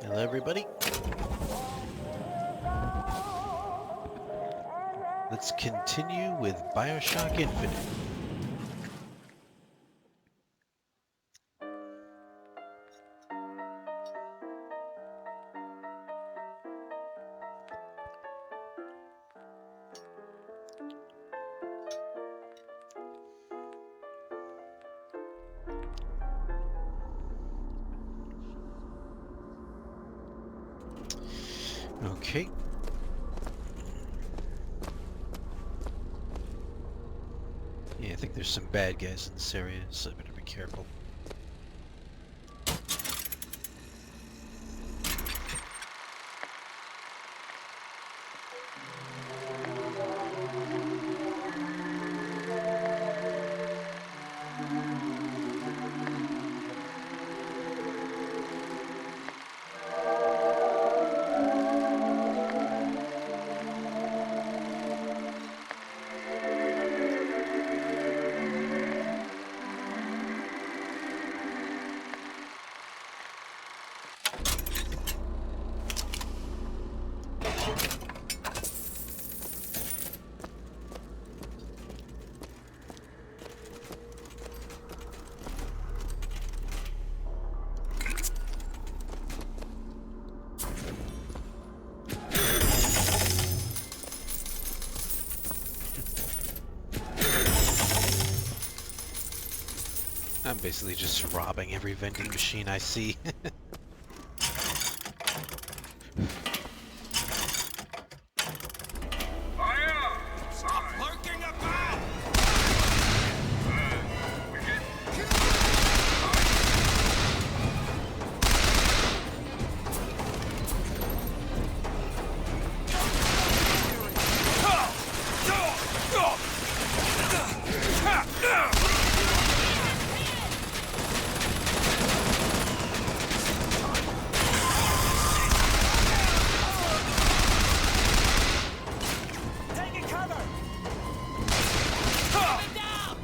Hello, everybody. Let's continue with Bioshock Infinite. Okay. Yeah, I think there's some bad guys in this area, so I better be careful. I'm basically just robbing every vending machine I see. Stop lurking about! Taking cover! Coming down!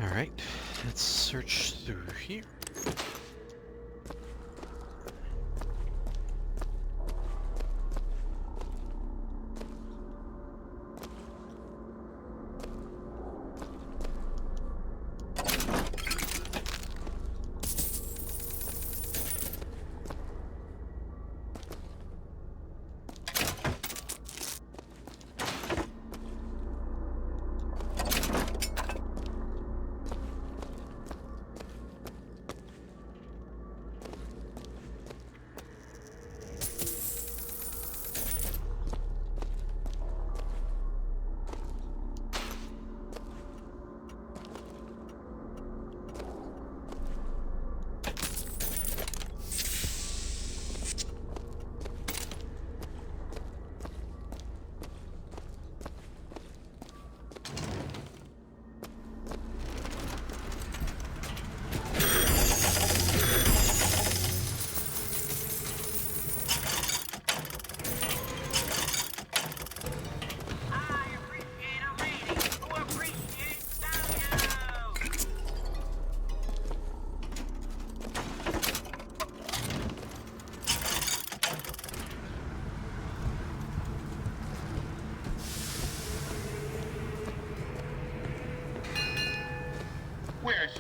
Alright, let's search through here.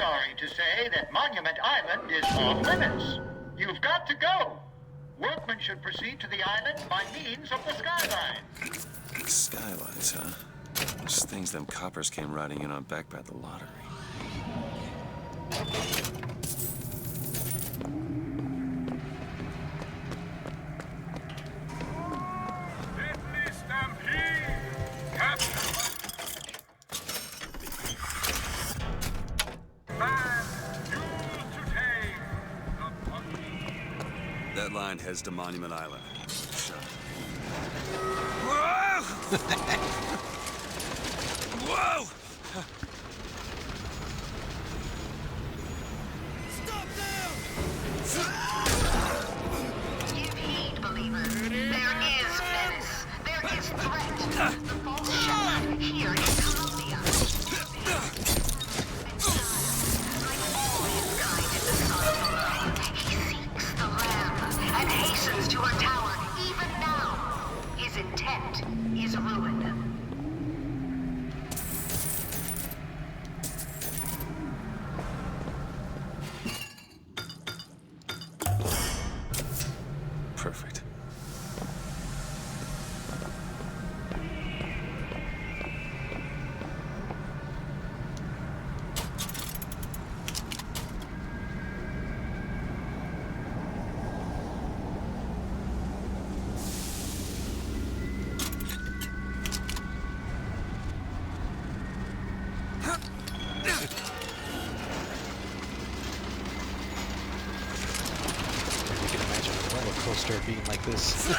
sorry to say that Monument Island is off limits. You've got to go. Workmen should proceed to the island by means of the skyline. Skylines, huh? Those things them coppers came riding in on back by the lottery. Deadly stampede! Capture! Man, used to tame the puppy. That line heads to Monument Island. Shut. Whoa! Stop now! Give heed, believers. There is menace. There is threat. The false shepherd here in Columbia. And like all his kind in the sun below, he seeks the lamb and hastens to her tower even now. His intent is ruin. Perfect. You can imagine a roller coaster being like this.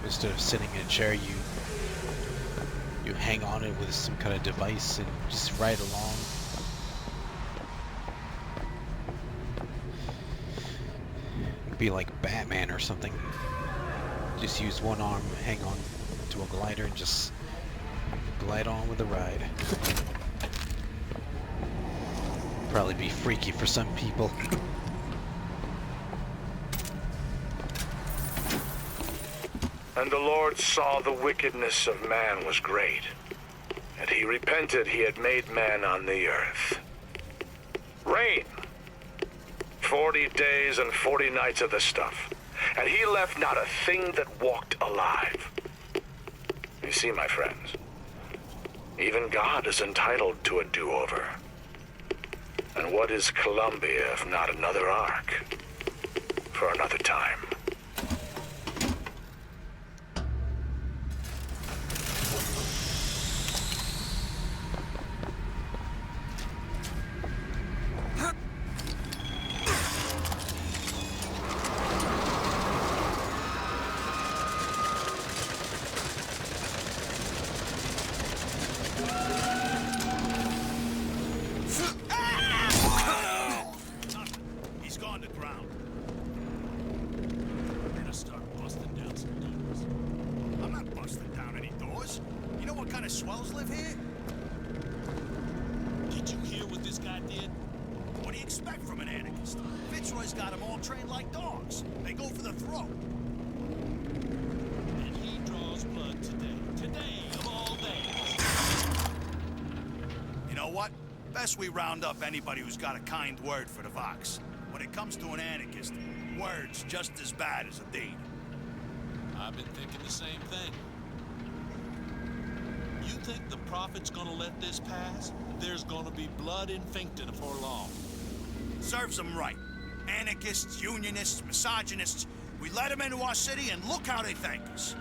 Instead of sitting in a chair, you hang on it with some kind of device and just ride along. It'd be like Batman or something. Just use one arm, hang on to a glider, and just glide on with the ride. Probably be freaky for some people. And the Lord saw the wickedness of man was great, and he repented he had made man on the earth. Rain. 40 days and 40 nights of the stuff, and he left not a thing that walked alive. You see, my friends, even God is entitled to a do-over. And what is Columbia if not another ark for another time? He's gone to ground. I'm gonna start busting down some doors. I'm not busting down any doors. You know what kind of swells live here? Did you hear what this guy did? What do you expect from an anarchist? Fitzroy's got them all trained like dogs. They go for the throat. And he draws blood today. Today of all days. You know what? Best we round up anybody who's got a kind word for the Vox. When it comes to an anarchist, word's just as bad as a deed. I've been thinking the same thing. You think the Prophet's gonna let this pass? There's gonna be blood in Finkton before long. Serves them right. Anarchists, unionists, misogynists. We let them into our city and look how they thank us.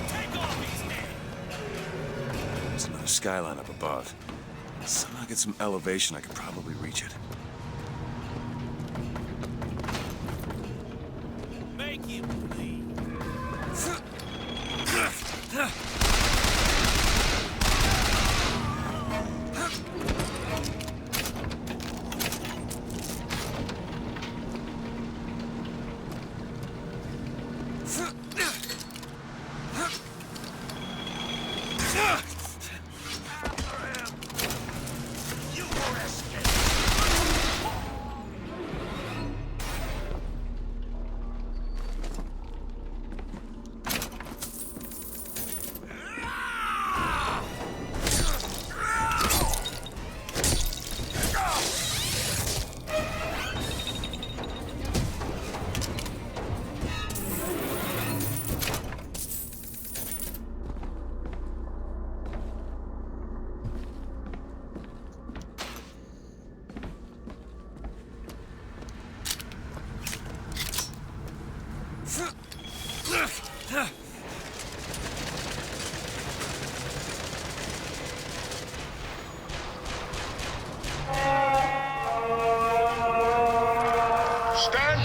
Take off these men! There's another skyline up above. Somehow get some elevation, I could probably reach it. Make him bleed. You won't escape.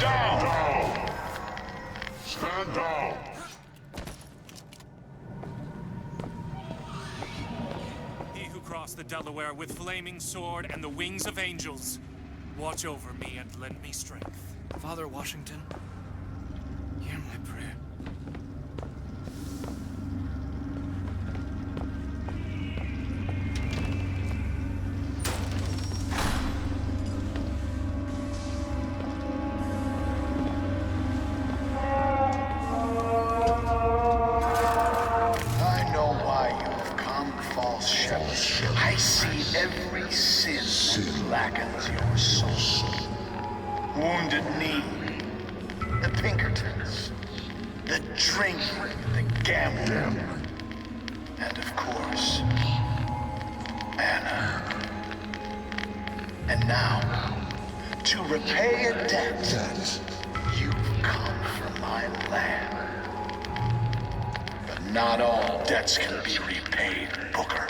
down! Stand down! He who crossed the Delaware with flaming sword and the wings of angels, watch over me and lend me strength. Father Washington, hear my prayer. I know why you have come, false shepherd. I see every sin that blackens your soul. Wounded knee, the Pinkertons, the drinking, the gambling, and of course, Anna. And now, to repay a debt, you've come from my land. But not all debts can be repaid, Booker.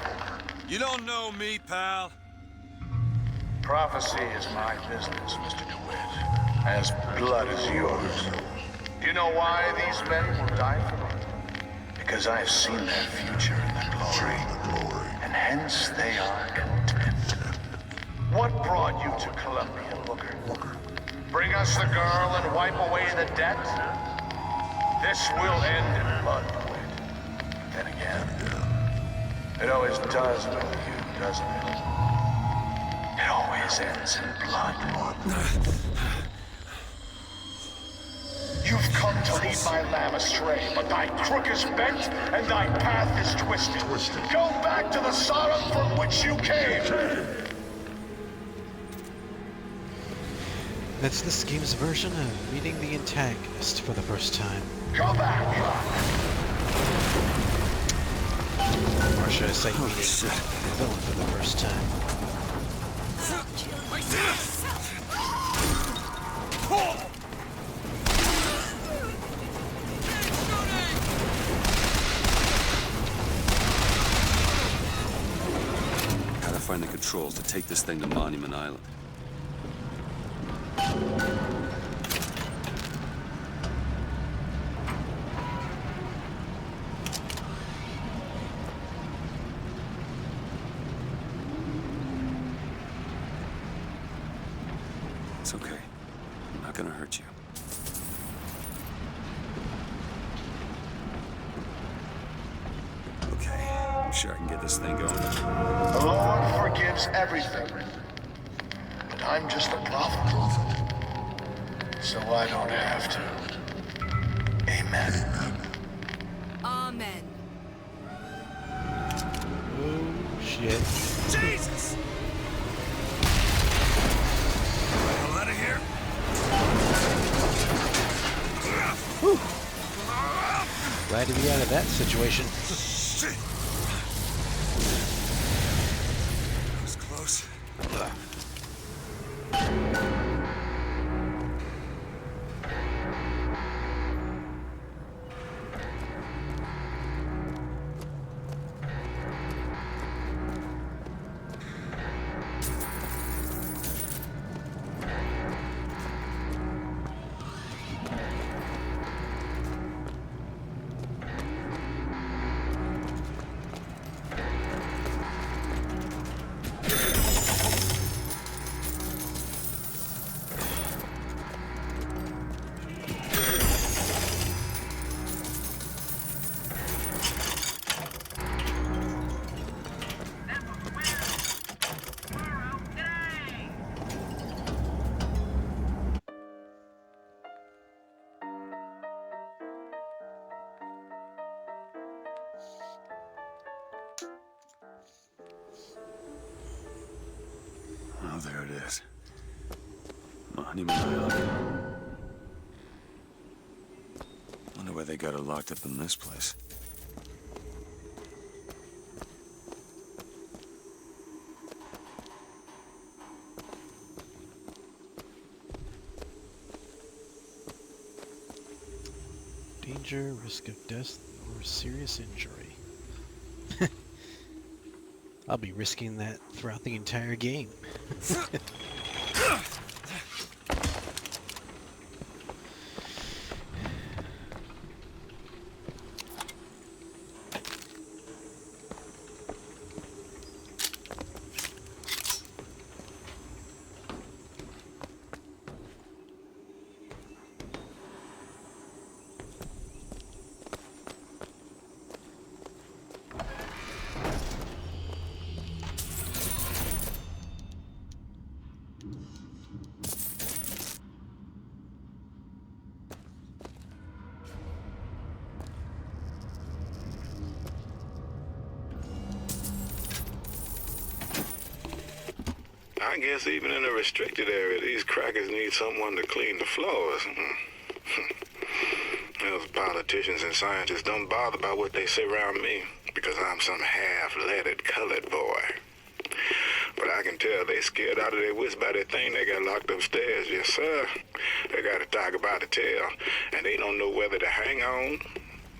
You don't know me, pal. Prophecy is my business, Mr. DeWitt. As blood is yours. Do you know why these men will die for me? Because I've seen their future in the glory. And hence they are content. What brought you to Columbia, Booker? Bring us the girl and wipe away the debt? This will end in blood, DeWitt. Then again, it always does with you, doesn't it? It always ends in blood. You've come to lead my lamb astray, but thy crook is bent and thy path is twisted. Go back to the Sodom from which you came. That's this game's version of meeting the antagonist for the first time. Go back. Or should I say meeting the villain for the first time. Gotta find the controls to take this thing to Monument Island. It's okay. I'm not gonna hurt you. Okay, I'm sure I can get this thing going. The Lord forgives everything. But I'm just a prophet. So I don't have to. Amen. Amen. Oh, shit. Jesus! Hell out of here! Whew. Glad to be out of that situation. Shit! That was close. Oh, there it is. Monument Island. Wonder why they got her locked up in this place. Danger, risk of death, or serious injury. I'll be risking that throughout the entire game. I guess even in a restricted area, these crackers need someone to clean the floors. Those politicians and scientists don't bother about what they say around me because I'm some half-leaded colored boy. But I can tell they scared out of their wits by that thing they got locked upstairs. Yes, sir. They got a tiger by the tail, and they don't know whether to hang on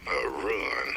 or run.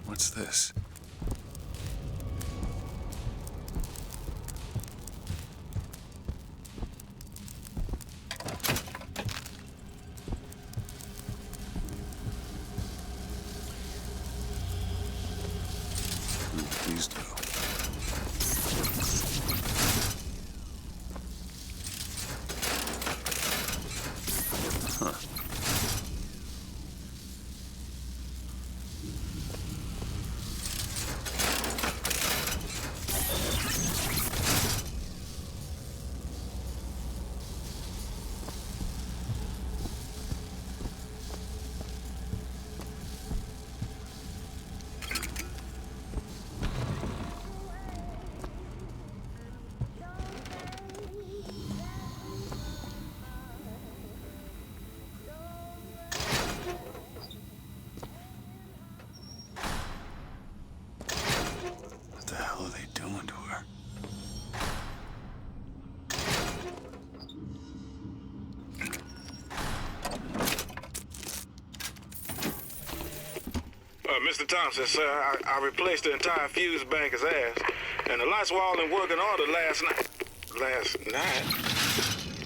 What's this? These do. Huh. What the hell are they doing to her? Mr. Thompson, sir, I replaced the entire fuse bank as asked, and the lights were all in working order last night. Last night?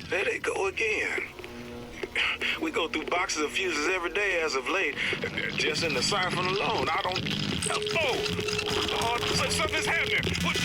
There they go again. We go through boxes of fuses every day as of late, just in the siphon alone. I don't... Oh, something's happening. What?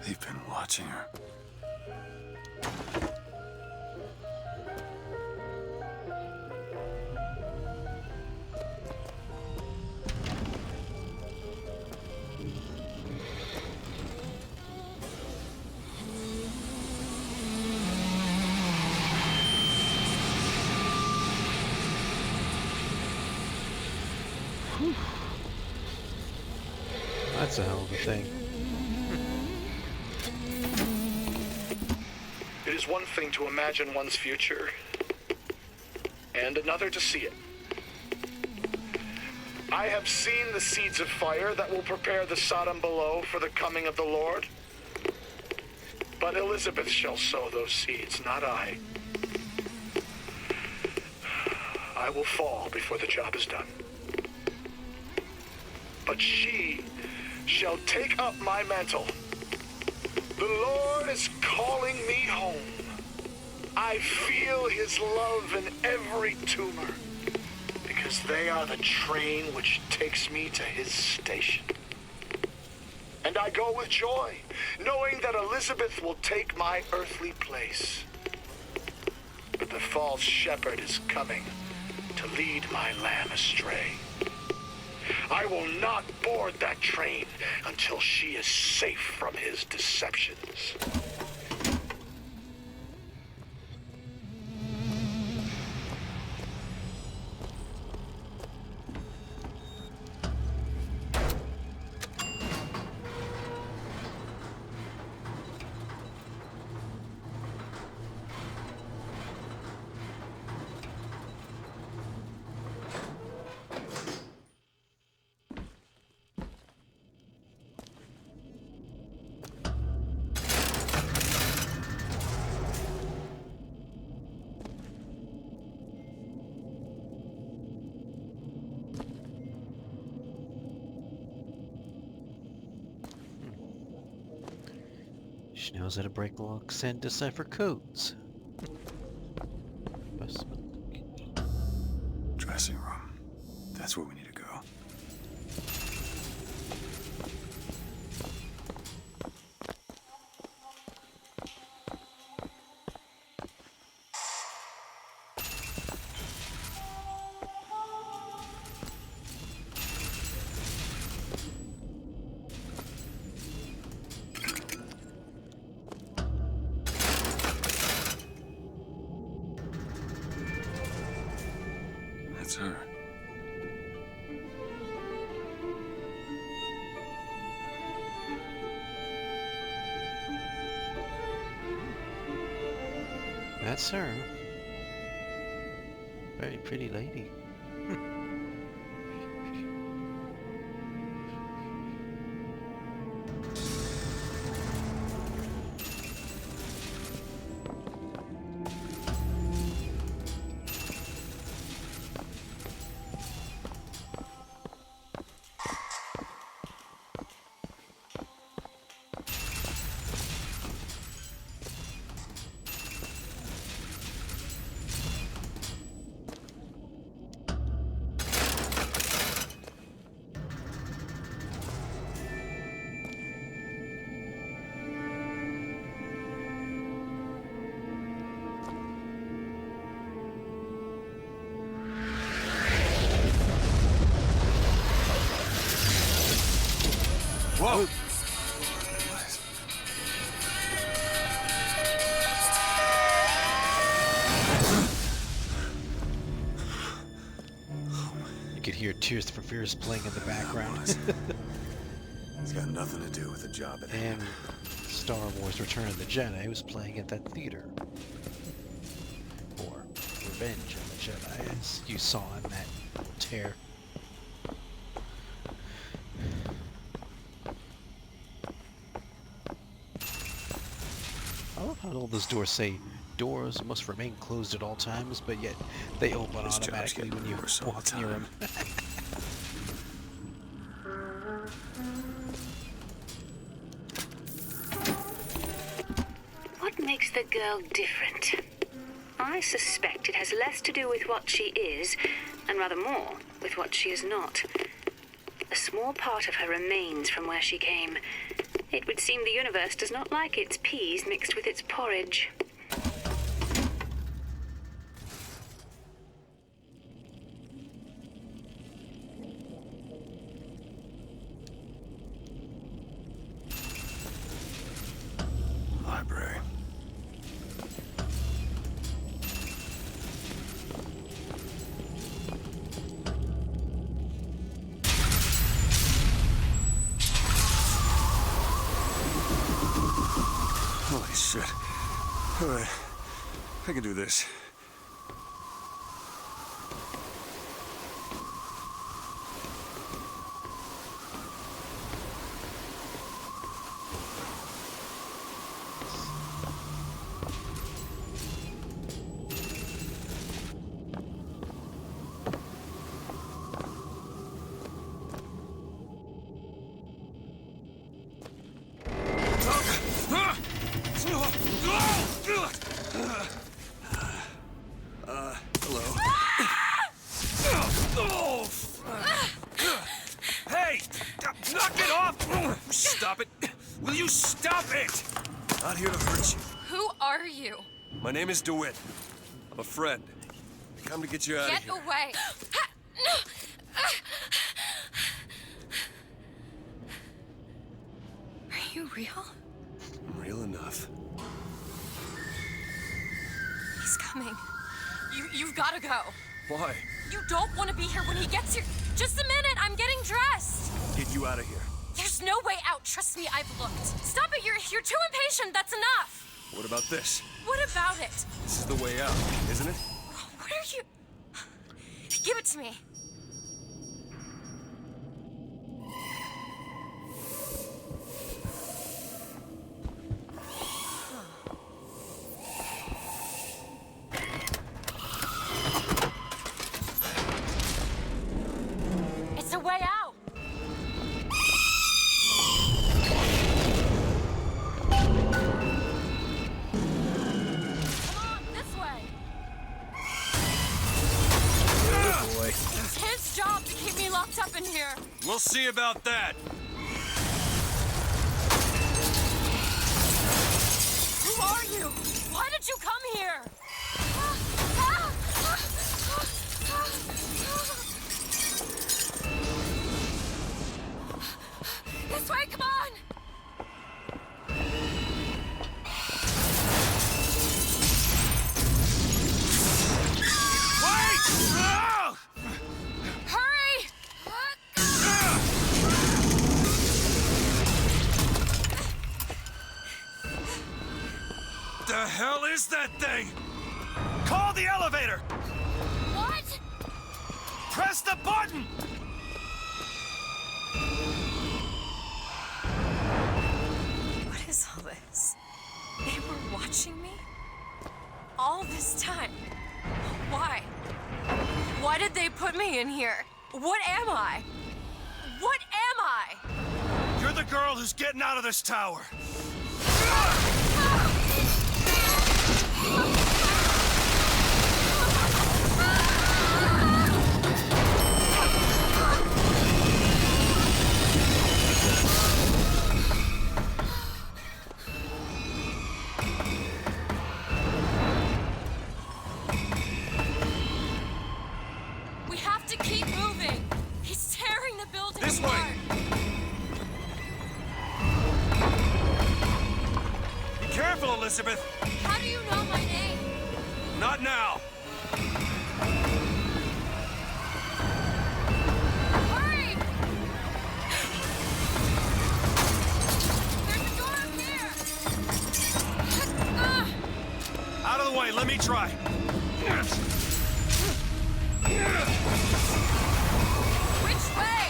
They've been watching her. That's a hell of a thing. It is one thing to imagine one's future, and another to see it. I have seen the seeds of fire that will prepare the Sodom below for the coming of the Lord. But Elizabeth shall sow those seeds, not I. I will fall before the job is done. But she shall take up my mantle. The Lord is calling me home. I feel his love in every tumor, because they are the train which takes me to his station. And I go with joy, knowing that Elizabeth will take my earthly place. But the false shepherd is coming to lead my lamb astray. I will not board that train until she is safe from his deceptions. She knows how to break locks and decipher codes. Dressing room. That's where we need to go. That's her. That's her. Very pretty lady. Whoa! You could hear Tears for Fears playing in the background. It's got nothing to do with the job at hand. And Star Wars Return of the Jedi was playing at that theater. Or Revenge of the Jedi, as you saw in that tear. I love how all those doors say doors must remain closed at all times, but yet they open This job's automatically getting when you worse all walk the near time. them. What makes the girl different? I suspect it has less to do with what she is, and rather more with what she is not. A small part of her remains from where she came. It would seem the universe does not like its peas mixed with its porridge. Library. Holy shit. Alright. I can do this. Get off! Stop it! Will you stop it? Not here to hurt you. Who are you? My name is DeWitt. I'm a friend. I come to get you out of Get here. away! Are you real? I'm real enough. He's coming. You've got to go. Why? You don't want to be here when he gets here. Just a minute, I'm getting dressed. Get you out of here. There's no way out. Trust me, I've looked. Stop it, you're too impatient. That's enough. What about this? What about it? This is the way out, isn't it? What are you... Give it to me. It's a way out. Come on, this way. Oh boy. It's his job to keep me locked up in here. We'll see about that. Who are you? Why did you come here? This way, come on! Wait! Ah! Hurry! The hell is that thing? Call the elevator! What? Press the button! What is all this? They were watching me? All this time? Why? Why did they put me in here? What am I? What am I? You're the girl who's getting out of this tower. We have to keep moving. He's tearing the building This way. apart. Be careful, Elizabeth. How do you know my name? Not now. Hurry! There's a door up here. Out of the way, let me try. Which way?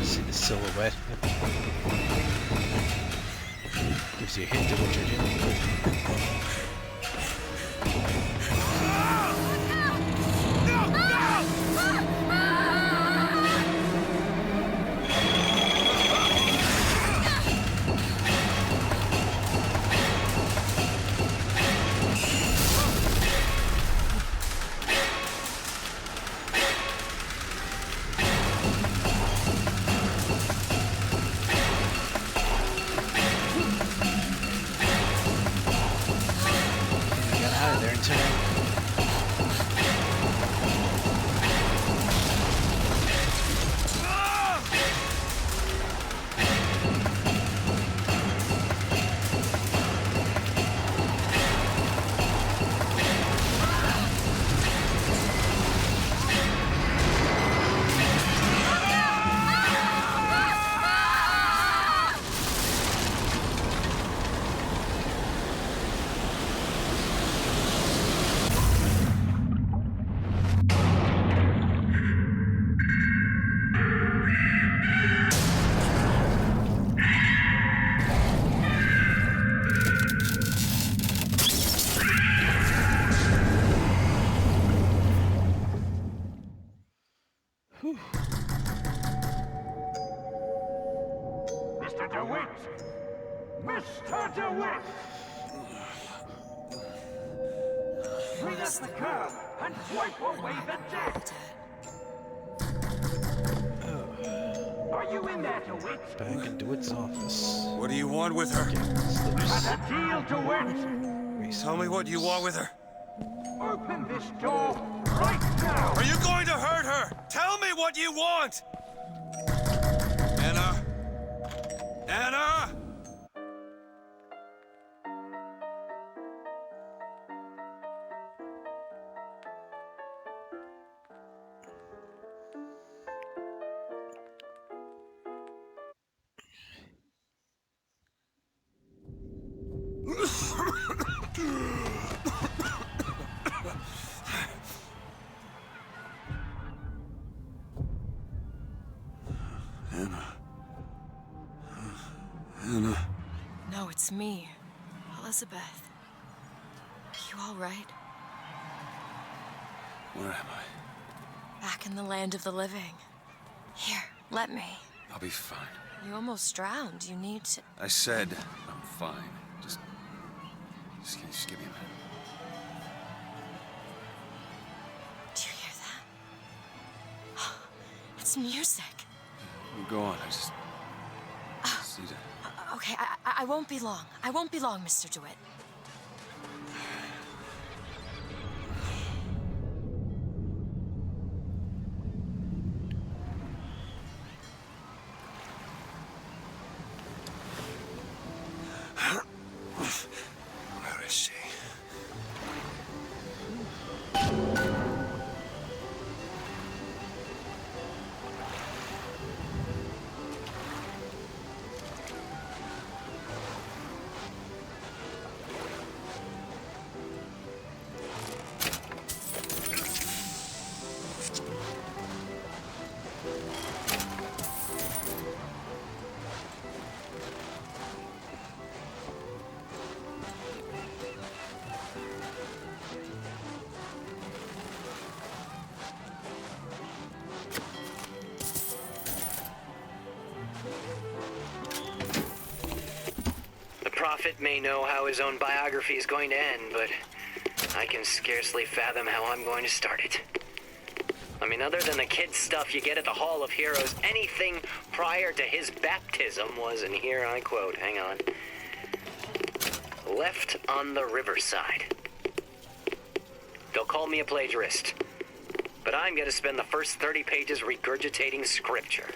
See the silhouette. Gives you a hint of what you're doing. Mr. DeWitt! Mr. DeWitt! Swing at the curb and swipe away the debt! Are you in there, DeWitt? Back into its office. What do you want with her? Got a deal, DeWitt! Tell me what you want with her. Open this door right now! Are you going to hurt her? Tell me what you want! Anna? Anna? Anna. No, it's me, Elizabeth. You all right? Where am I? Back in the land of the living. Here, let me. I'll be fine. You almost drowned. You need to... I said I'm fine. Just give me a minute. Do you hear that? It's music. You go on. I just need to... Okay, I won't be long. I won't be long, Mr. DeWitt. Where is she? The prophet may know how his own biography is going to end, but I can scarcely fathom how I'm going to start it. I mean, other than the kid stuff you get at the Hall of Heroes, anything prior to his baptism was, and here I quote, hang on, left on the riverside. They'll call me a plagiarist, but I'm going to spend the first 30 pages regurgitating scripture.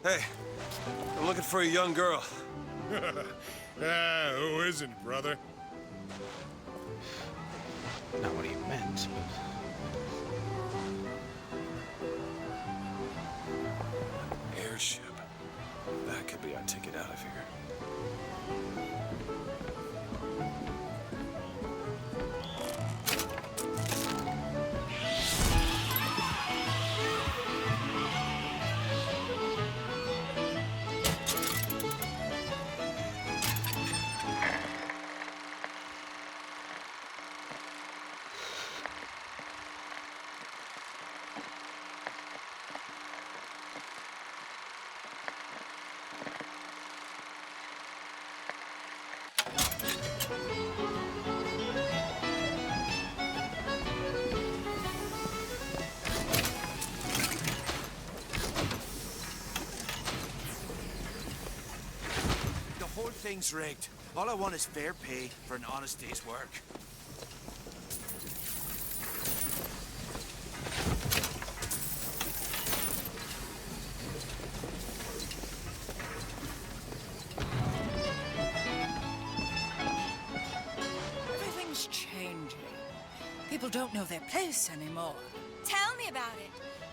Hey, I'm looking for a young girl. Who isn't, brother? Not what he meant, but... Airship. That could be our ticket out of here. The whole thing's rigged. All I want is fair pay for an honest day's work. Everything's changing. People don't know their place anymore. Tell me about it.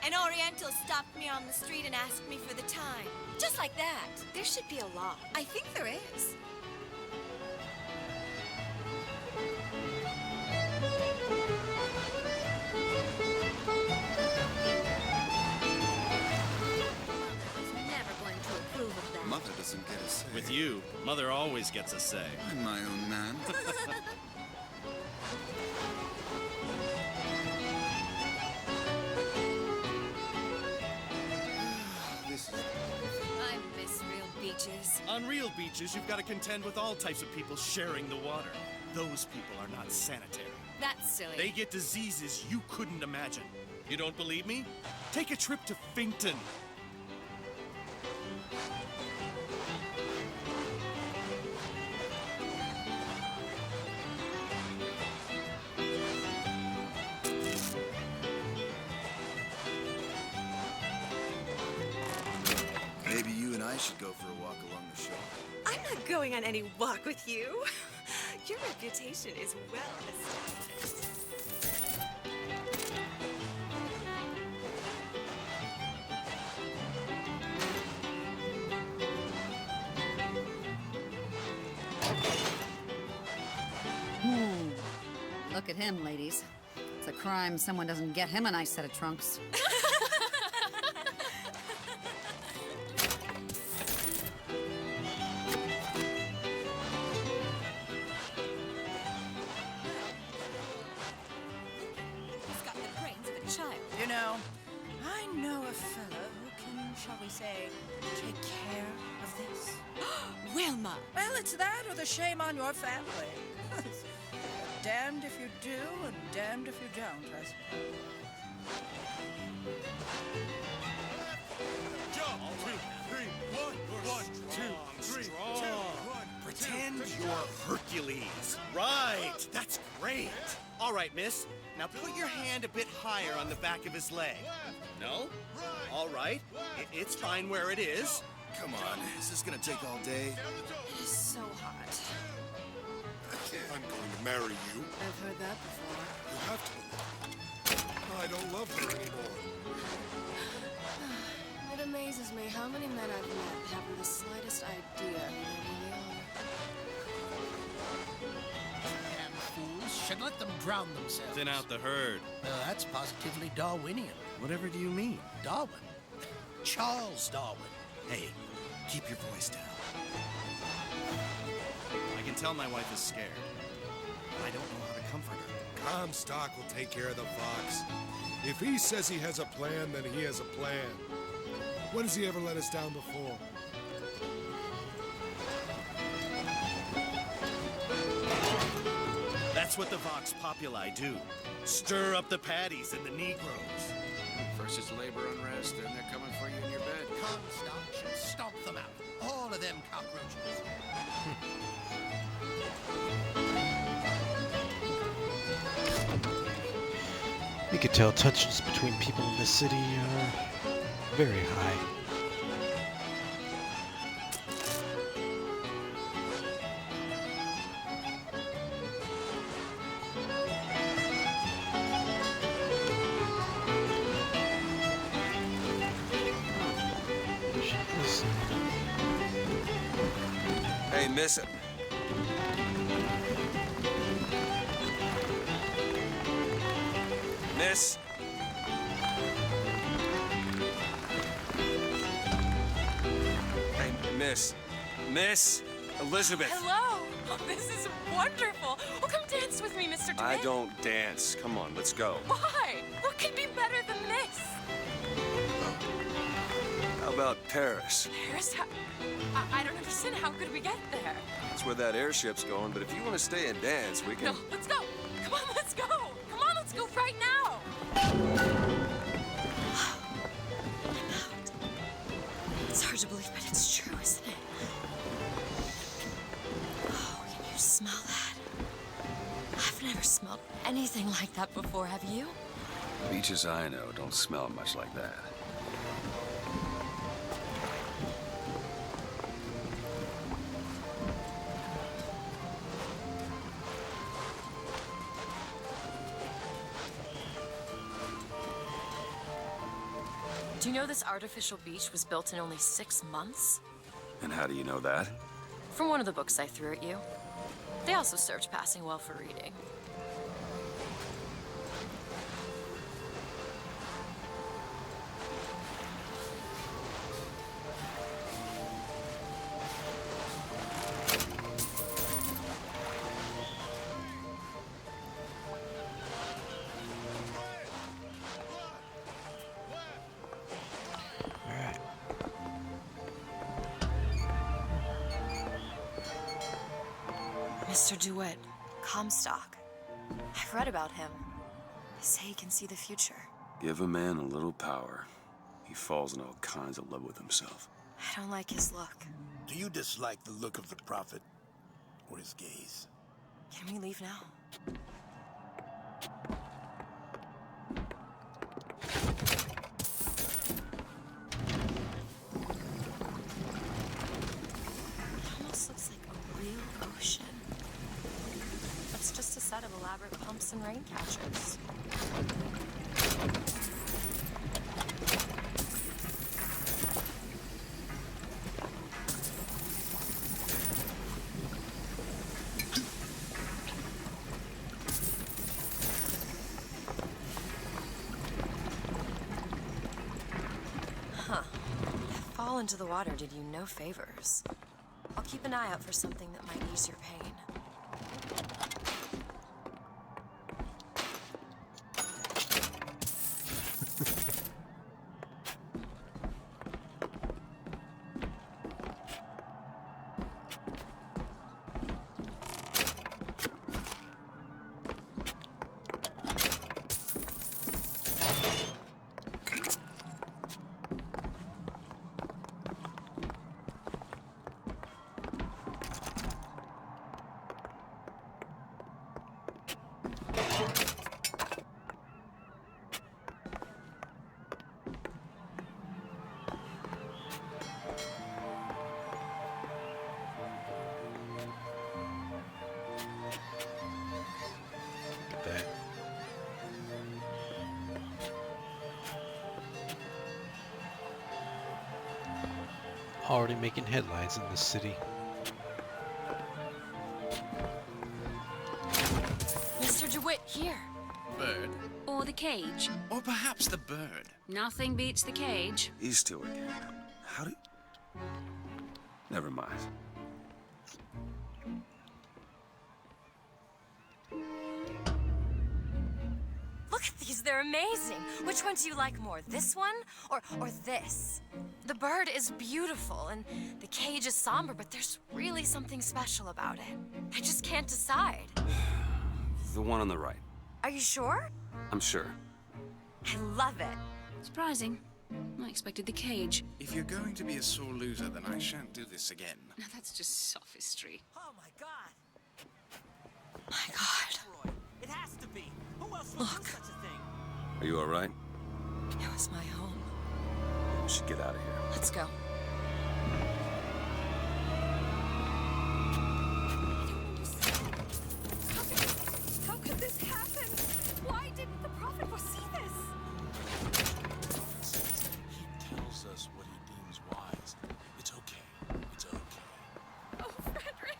An Oriental stopped me on the street and asked me for the time. Just like that. There should be a law. I think there is. Mother doesn't get a say. With you, Mother always gets a say. I'm my own man. beaches. On real beaches, you've got to contend with all types of people sharing the water. Those people are not sanitary. That's silly. They get diseases you couldn't imagine. You don't believe me? Take a trip to Finkton. Maybe you and I should go for a walk along the shore. I'm not going on any walk with you. Your reputation is well established. Look at him, ladies. It's a crime someone doesn't get him a nice set of trunks. He's got the brains of a child. You know, I know a fella who can, shall we say, take care of this. Wilma! Well, it's that or the shame on your family. Damned if you do and damned if you don't, I suppose. Jump! 2, 3, 1, 2, 3, 2, 1. Pretend you're Hercules. Right, that's great. All right, miss. Now put your hand a bit higher on the back of his leg. No? All right. It's fine where it is. Come on, is this gonna take all day? It is so hot. I'm going to marry you. I've heard that before. You have to. I don't love her anymore. It amazes me how many men I've met haven't the slightest idea who they really are. Damn fools should let them drown themselves. Thin out the herd. Well, that's positively Darwinian. Whatever do you mean? Darwin. Charles Darwin. Hey, keep your voice down. I can tell my wife is scared. I don't know how to comfort her. Comstock will take care of the fox. If he says he has a plan, then he has a plan. When has he ever let us down before? That's what the Vox Populi do. Stir up the paddies and the Negroes. First it's labor unrest, then they're coming for you in your bed. Comstock should stomp them out. All of them cockroaches. You could tell tensions between people in this city are very high. Hey, miss it. Miss. Hey, miss. Miss Elizabeth. Hello! Oh, this is wonderful. Oh, come dance with me, Mr. DeWitt. I don't dance. Come on, let's go. Why? What could be better than this? How about Paris? Paris? I don't understand. How could we get there? That's where that airship's going, but if you want to stay and dance, we can... No, let's go. Come on, let's go. Come on, let's go right now. It's hard to believe, but it's true, isn't it? Oh, can you smell that? I've never smelled anything like that before, have you? Beaches I know don't smell much like that. Do you know this artificial beach was built in only 6 months? And how do you know that? From one of the books I threw at you. They also served passing well for reading. Mr. DeWitt, Comstock. I've read about him. They say he can see the future. Give a man a little power, he falls in all kinds of love with himself. I don't like his look. Do you dislike the look of the prophet? Or his gaze? Can we leave now? It almost looks like a real ocean. It's just a set of elaborate pumps and rain catchers. Huh. That fall into the water did you no favors. I'll keep an eye out for something that might ease your pain. That. Already making headlines in this city. Mr. DeWitt, here. Bird? Or the cage. Or perhaps the bird. Nothing beats the cage. These two again. How do... Never mind. Look at these, they're amazing. Which one do you like more, this one or this? The bird is beautiful and the cage is somber, but there's really something special about it. I just can't decide. The one on the right. Are you sure? I'm sure. I love it. Surprising. I expected the cage. If you're going to be a sore loser, then I shan't do this again. Now that's just sophistry. Oh my God! My God. It has to be. Who else would do such a thing? Are you all right? It was my home. We should get out of here. Let's go. How could this happen? Why didn't the prophet foresee this? He tells us what he deems wise. It's okay. It's okay. Oh, Frederick!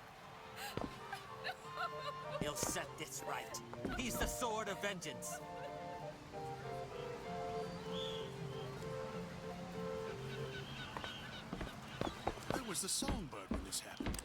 He'll set this right. He's the sword of vengeance. Where was the songbird when this happened?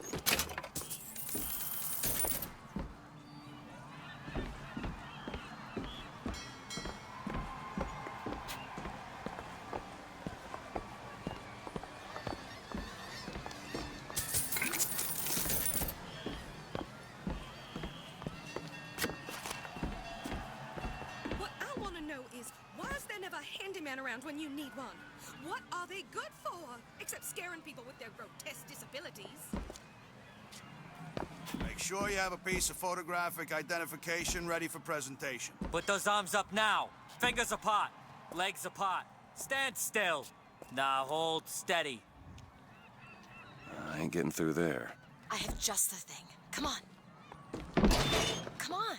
What I want to know is, why is there never a handyman around when you need one? What are they good for? Except scaring people with their grotesque disabilities. Make sure you have a piece of photographic identification ready for presentation. Put those arms up now. Fingers apart. Legs apart. Stand still. Now hold steady. I ain't getting through there. I have just the thing. Come on. Come on.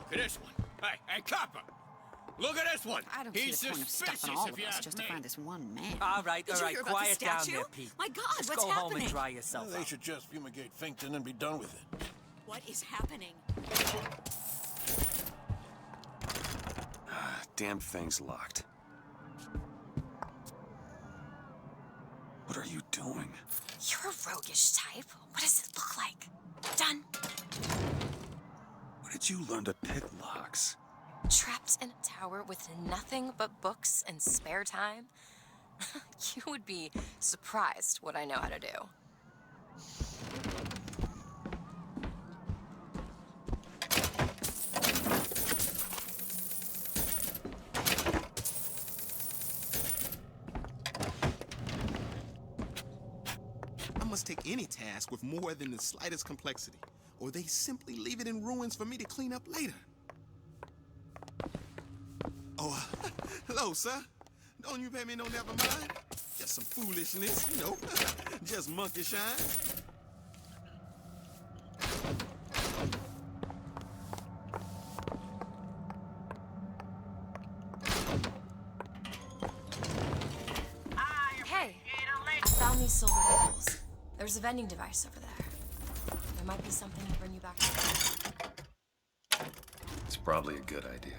Look at this one. Hey, copper! Look at this one! I don't He's see the point of suspicious stopping all if of you us ask just me. to find this one man. All right, Did you hear about the quiet down statue? there, Pete. My God, Let's what's go happening? home and dry yourself They out. should just fumigate Finkton and be done with it. What is happening? Damn thing's locked. What are you doing? You're a roguish type. What does it look like? Done. Where did you learn to pick locks? Trapped in a tower with nothing but books and spare time. You would be surprised what I know how to do. I must take any task with more than the slightest complexity, or they simply leave it in ruins for me to clean up later. Oh, hello, sir. Don't you pay me no never mind? Just some foolishness, you know. Just monkey shine. Hey, I found these silver nickels. There's a vending device over there. There might be something to bring you back to life. It's probably a good idea.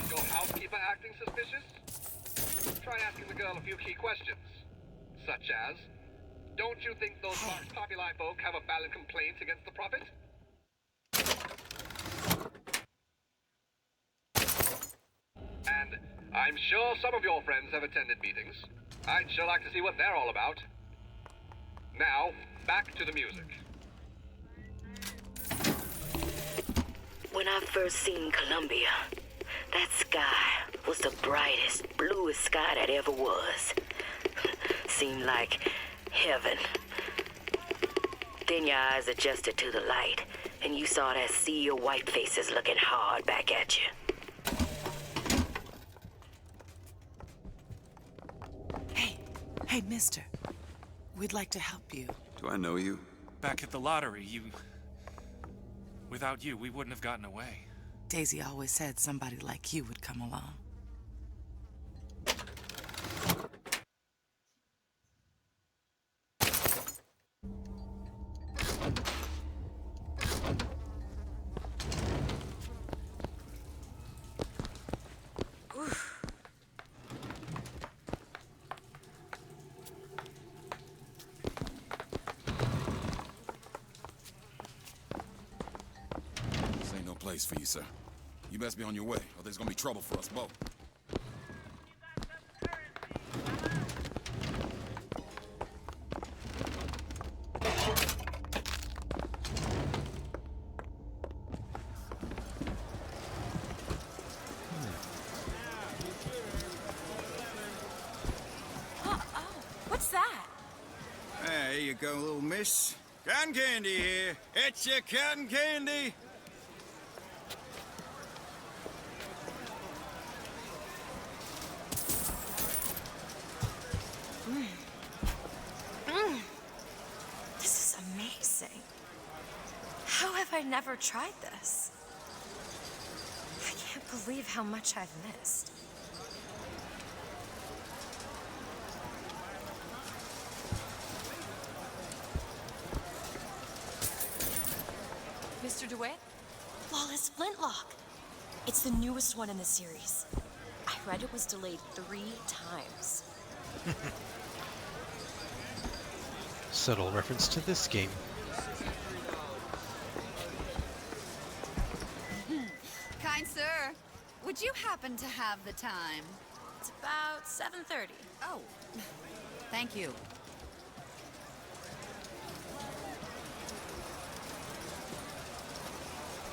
Is your housekeeper acting suspicious? Try asking the girl a few key questions. Such as, don't you think those Vox Populi folk have a valid complaint against the Prophet? And I'm sure some of your friends have attended meetings. I'd sure like to see what they're all about. Now, back to the music. When I first seen Columbia, that sky was the brightest, bluest sky that ever was. Seemed like heaven. Then your eyes adjusted to the light, and you saw that sea of white faces looking hard back at you. Hey, mister. We'd like to help you. Do I know you? Back at the lottery, without you, we wouldn't have gotten away. Daisy always said somebody like you would come along. This ain't no place for you, sir. You best be on your way, or there's gonna be trouble for us both. What's that? There you go, little miss. Cotton candy here. It's your cotton candy. This is amazing. How have I never tried this? I can't believe how much I've missed. Mr. DeWitt? Lawless Flintlock. It's the newest one in the series. I read it was delayed 3 times. Subtle reference to this game. Kind sir, would you happen to have the time? It's about 7:30. Oh, thank you.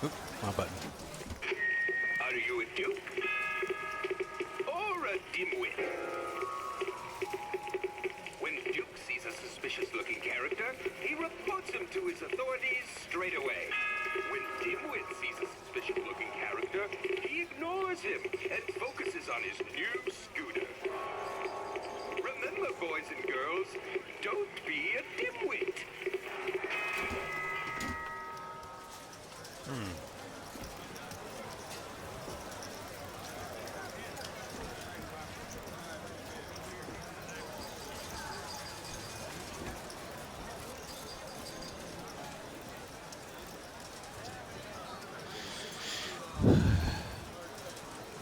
Oop, wrong button. Are you a duke? Or a dimwit? When Duke sees a suspicious-looking character, he reports him to his authorities straight away. When Dimwit sees a suspicious-looking character, he ignores him and focuses on his new scooter. Remember, boys and girls, don't be a dimwit.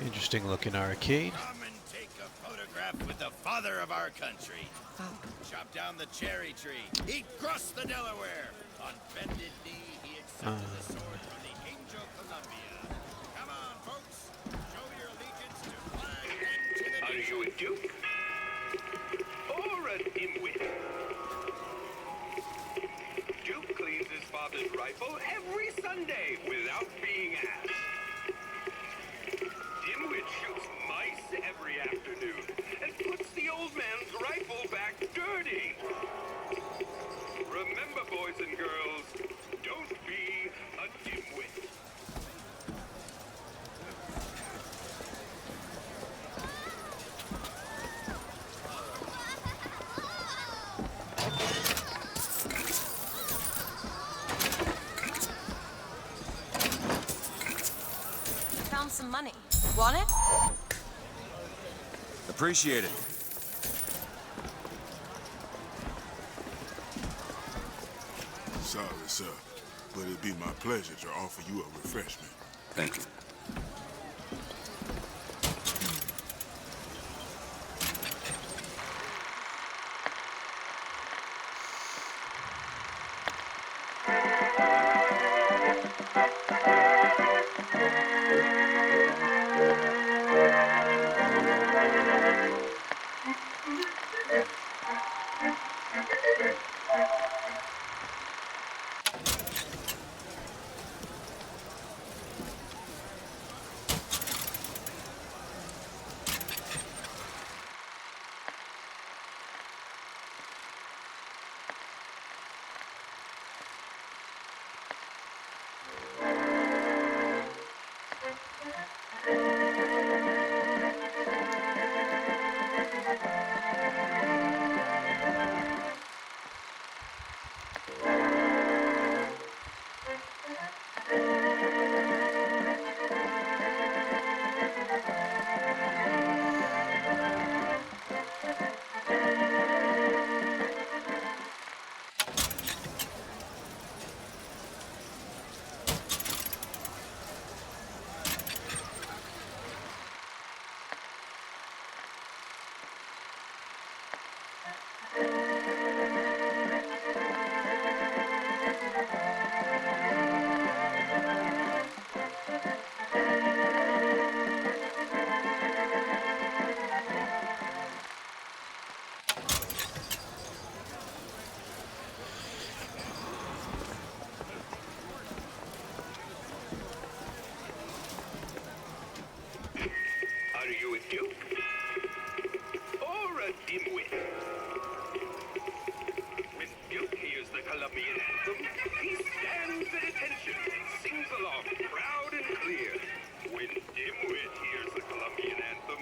Interesting looking arcade. Come and take a photograph with the father of our country. Chop down the cherry tree. Eat crust the Delaware. On bended knee, he accepted the sword from the Angel Columbia. Come on, folks. Show your allegiance to flag and to the Are nation. you a duke? Or a dimwit? Duke cleans his father's rifle every Sunday without being asked. Dimwit shoots mice every afternoon and puts the old man's rifle back dirty. Remember, boys and girls, don't be a dimwit. Found some money. Want it? Appreciate it. Sorry, sir, but it'd be my pleasure to offer you a refreshment. Thank you. Are you a duke? Or a dimwit? When Duke hears the Colombian anthem, he stands at attention and sings along proud and clear. When Dimwit hears the Colombian anthem,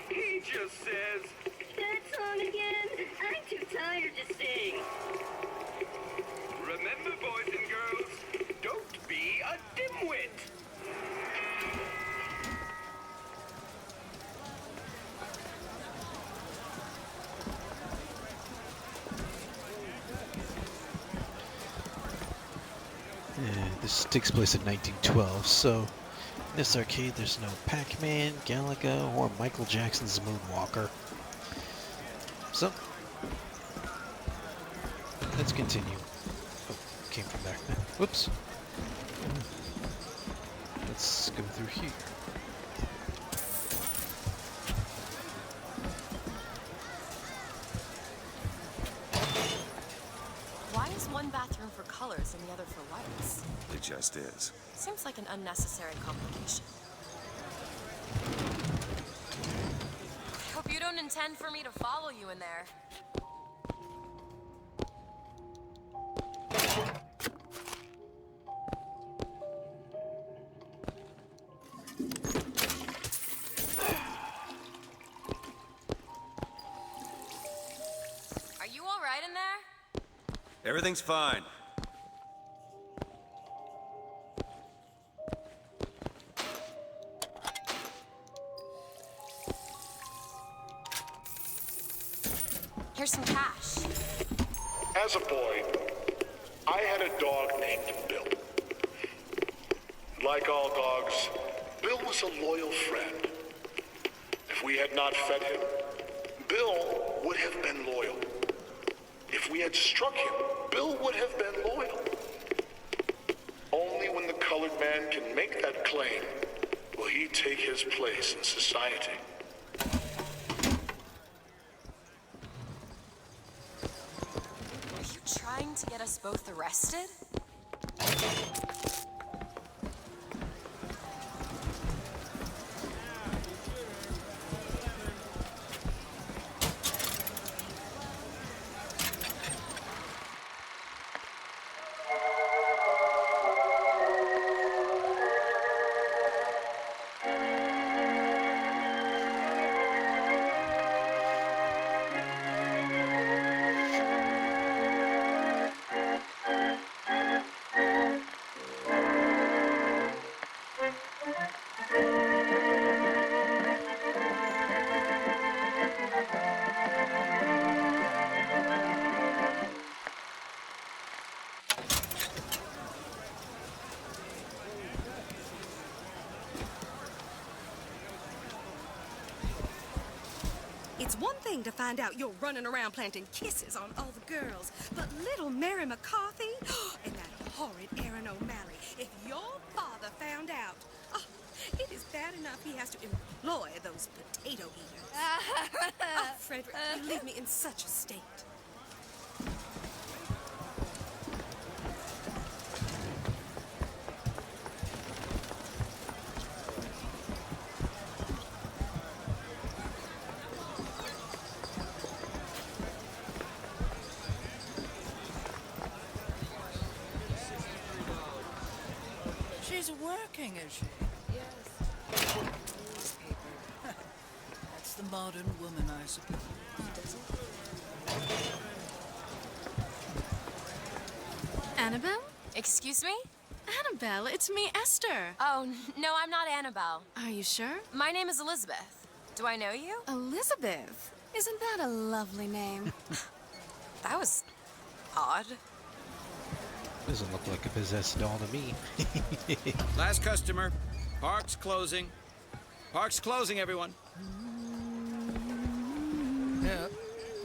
he just says, "That song again? I'm too tired to sing." Remember, boys and girls, don't be a dimwit. This takes place in 1912, so in this arcade there's no Pac-Man, Galaga, or Michael Jackson's Moonwalker. So, let's continue. Oh, came from there. Whoops. Let's go through here. Why is one bathroom for colors and the other for whites? It just is. Seems like an unnecessary complication. I hope you don't intend for me to follow you in there. Are you all right in there? Everything's fine. Here's some cash. As a boy, I had a dog named Bill. Like all dogs, Bill was a loyal friend. If we had not fed him, Bill would have been loyal. If we had struck him, Bill would have been loyal. colored man can make that claim, will he take his place in society? Are you trying to get us both arrested? It's one thing to find out you're running around planting kisses on all the girls, but little Mary McCarthy and that horrid Aaron O'Malley, if your father found out, it is bad enough he has to employ those potato eaters. Oh, Frederick, you leave me in such a state. She's working, is she? Yes. Newspaper. That's the modern woman, I suppose. Does it? Annabelle? Excuse me? Annabelle, it's me, Esther. Oh, no, I'm not Annabelle. Are you sure? My name is Elizabeth. Do I know you? Elizabeth? Isn't that a lovely name? That was odd. Doesn't look like a possessed doll to me. Last customer. Park's closing. Park's closing, everyone. Yeah,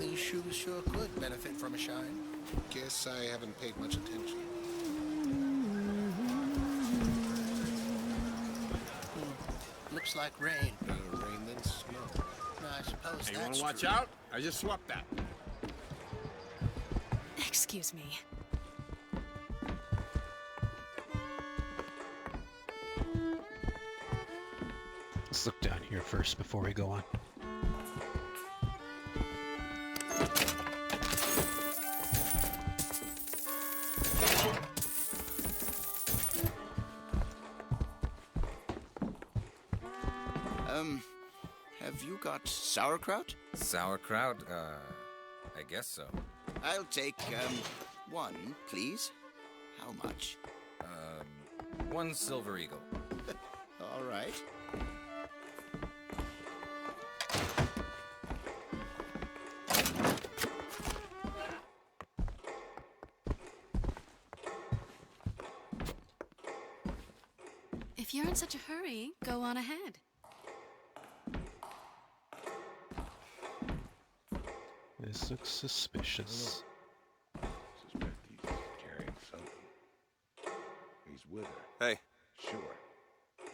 these shoes sure could benefit from a shine. Guess I haven't paid much attention. Looks like rain. Rain then snow. I suppose Hey, you that's wanna watch true. out? I just swapped that. Excuse me. Let's look down here first before we go on. Have you got sauerkraut? Sauerkraut? I guess so. I'll take, one, please. How much? 1 silver eagle. All right. If you're in such a hurry, go on ahead. This looks suspicious. Suspect he's carrying something. He's with her. Hey. Sure.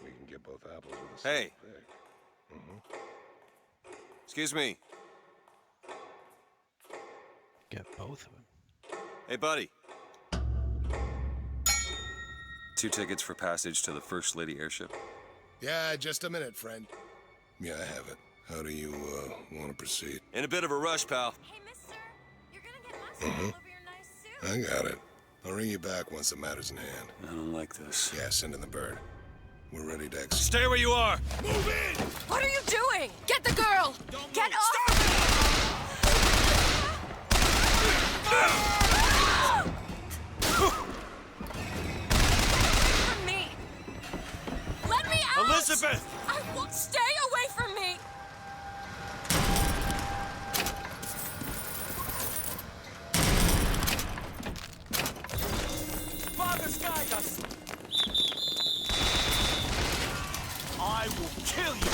We can get both apples with a Hey. single pick. Excuse me. Get both of them. Hey, buddy. 2 tickets for passage to the First Lady airship. Yeah, just a minute, friend. Yeah, I have it. How do you, want to proceed? In a bit of a rush, pal. Hey, mister, you're gonna get mustard all over your nice suit. I got it. I'll ring you back once the matter's in hand. I don't like this. Yeah, send in the bird. We're ready to execute. Stay where you are! Move in! What are you doing? Get the girl! Get off! From me! Let me out! Elizabeth! I won't stay away from me! Fathers, guide us! I will kill you!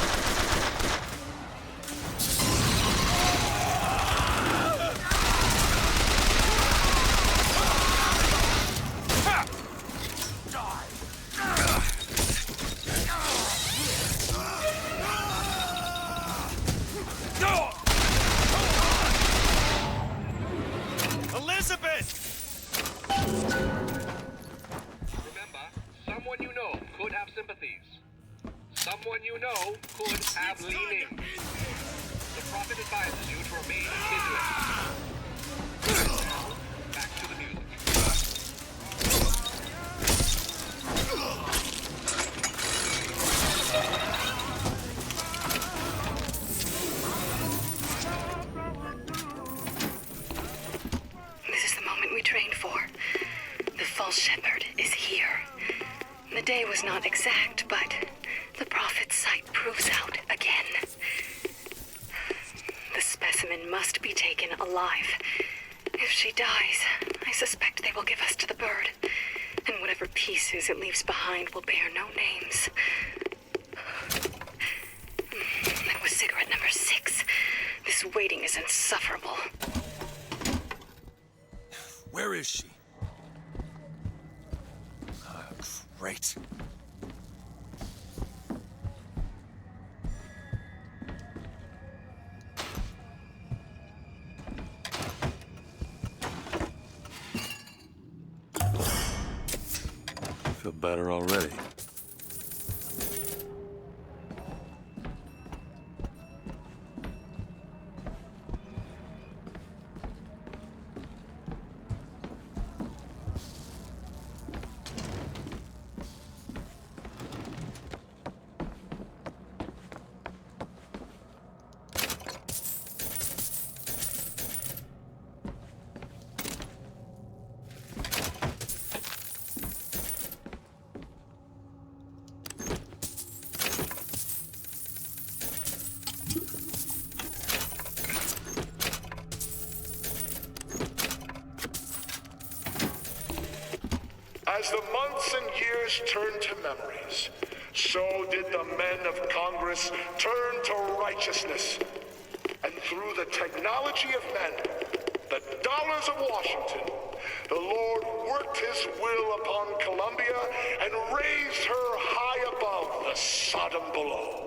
Die! Elizabeth! Remember, someone you know could have sympathies. Someone you know could have leanings. The Prophet advises you to remain vigilant. Now, back to the music. This is the moment we trained for. The false shepherd is here. The day was not exact, but the prophet's sight proves out again. The specimen must be taken alive. If she dies, I suspect they will give us to the bird. And whatever pieces it leaves behind will bear no names. That was cigarette number 6. This waiting is insufferable. Where is she? Great. Feel better already. As the months and years turned to memories, so did the men of Congress turn to righteousness. And through the technology of men, the dollars of Washington, the Lord worked his will upon Columbia and raised her high above the Sodom below.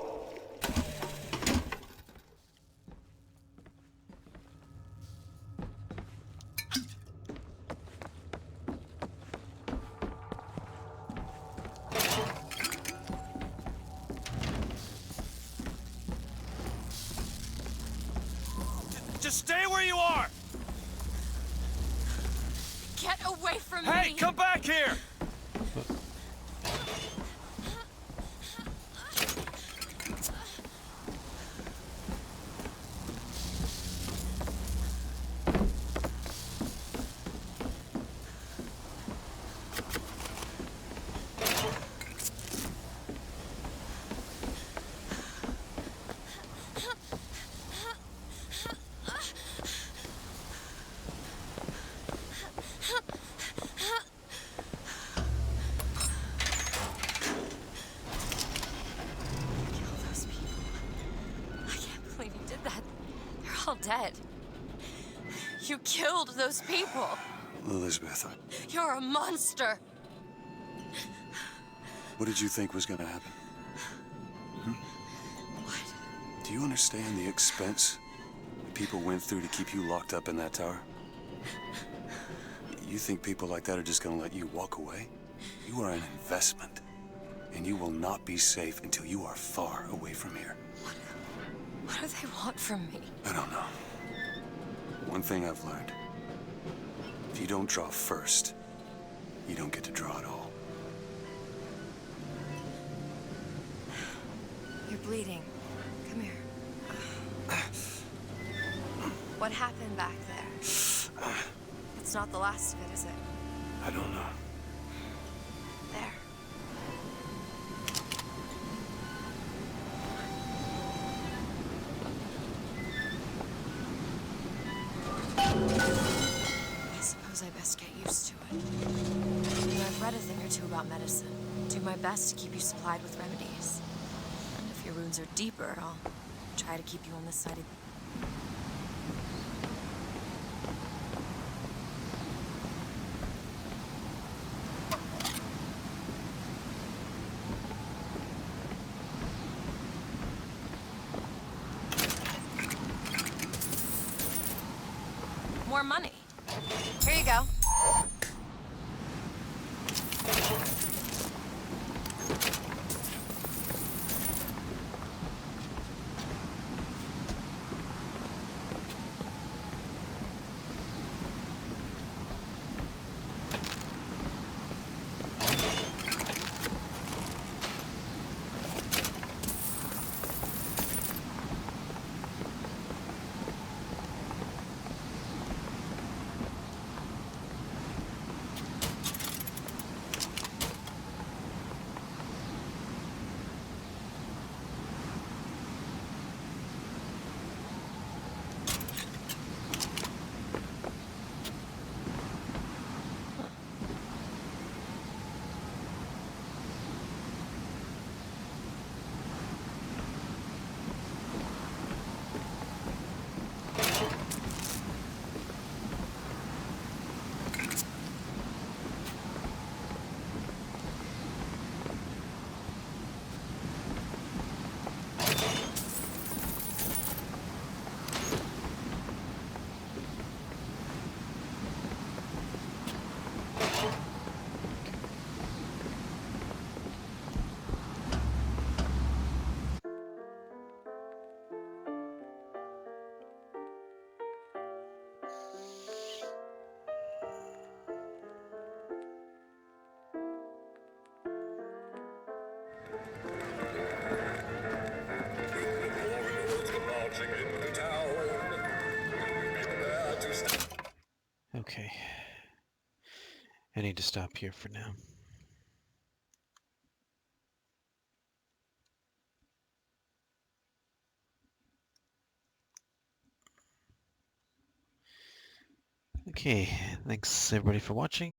Just stay where you are! Get away from me! Hey, come back here! All dead. You killed those people. Elizabeth, You're a monster. what did you think was gonna happen? What? Do you understand the expense people went through to keep you locked up in that tower? You think people like that are just gonna let you walk away? You are an investment, and you will not be safe until you are far away from here. What do they want from me? I don't know. One thing I've learned. If you don't draw first, you don't get to draw at all. You're bleeding. Come here. What happened back there? It's not the last of it, is it? I don't know. There. I suppose I best get used to it. I've read a thing or two about medicine. Do my best to keep you supplied with remedies. And if your wounds are deeper, I'll try to keep you on this side of... More money. Here you go. Okay. I need to stop here for now. Okay, thanks everybody for watching.